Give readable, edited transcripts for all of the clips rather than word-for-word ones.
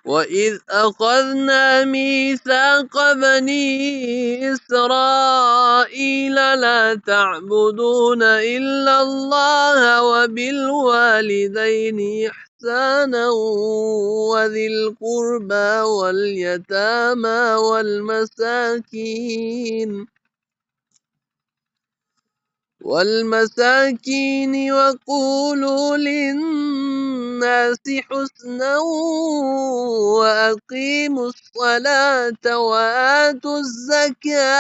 وَإِذْ أَخَذْنَا مِيثَاقَ بَنِي إِسْرَائِيلَ لَا تَعْبُدُونَ إِلَّا اللَّهَ وَبِالْوَالِدَيْنِ إِحْسَانًا وَذِي الْقُرْبَى وَالْيَتَامَى وَالْمَسَاكِينِ وَقُولُوا لِلنَّاسِ حُسْنًا وَأَقِيمُوا الصَّلَاةَ وَآتُوا الزَّكَاةَ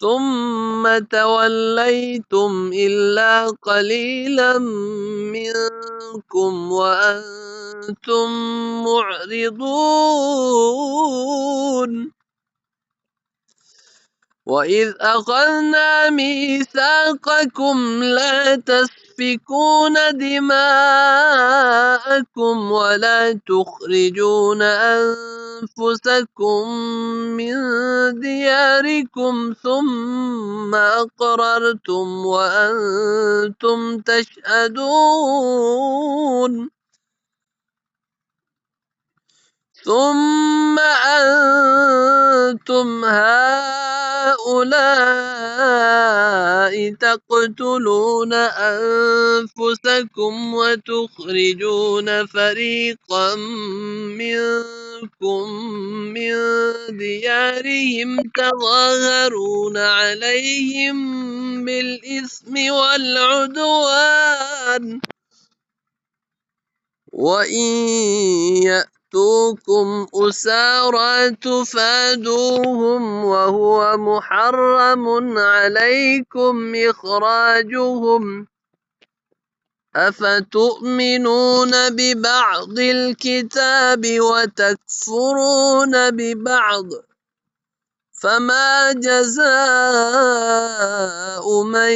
ثُمَّ تَوَلَّيْتُمْ إِلَّا قَلِيلًا مِنكُمْ وَأَنتُم مُّعْرِضُونَ وَإِذْ أَخَذْنَا مِيثَاقَكُمْ لَا تَسْفِكُونَ دِمَاءَكُمْ وَلَا تُخْرِجُونَ أَنفُسَكُم مِّن دِيَارِكُمْ ثُمَّ أَقْرَرْتُمْ وَأَنتُمْ تَشْهَدُونَ ثُمَّ أَنتُمْ هَٰؤُلَاءِ تَقْتُلُونَ أَنفُسَكُمْ وَتُخْرِجُونَ فَرِيقًا مِّنكُم مِّن دِيَارِهِمْ تَظَاهَرُونَ عَلَيْهِم بِالْإِثْمِ وَالْعُدْوَانِ وَإِن يَأْتُوكُمْ أُسَارَىٰ تُفَادُوهُمْ وَهُوَ مُحَرَّمٌ عَلَيْكُمْ إِخْرَاجُهُمْ أَفَتُؤْمِنُونَ بِبَعْضِ الْكِتَابِ وَتَكْفُرُونَ بِبَعْضٍ ۚ فَمَا جَزَاءُ مَن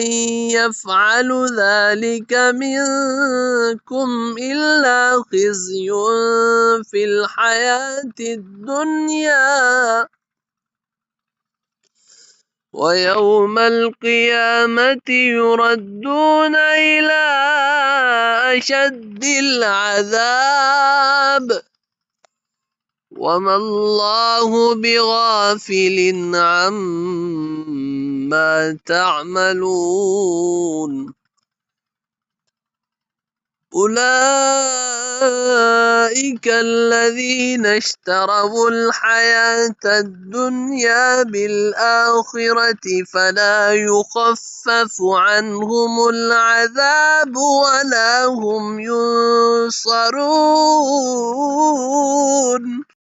يَفْعَلُ ذَلِكَ مِنكُمْ إِلَّا خِزْيٌ فِي الْحَيَاةِ الدُّنْيَا ۖ وَيَوْمَ الْقِيَامَةِ يُرَدُّونَ إِلَىٰ أَشَدِّ الْعَذَابِ ۗ وَمَا اللَّهُ بِغَافِلٍ عَمَّا تَعْمَلُونَ أُولَٰئِكَ الَّذِينَ اشْتَرَوُا الْحَيَاةَ الدُّنْيَا بِالْآخِرَةِ فَلَا يُخَفَّفُ عَنْهُمُ الْعَذَابُ وَلَا هُمْ يُنصَرُونَ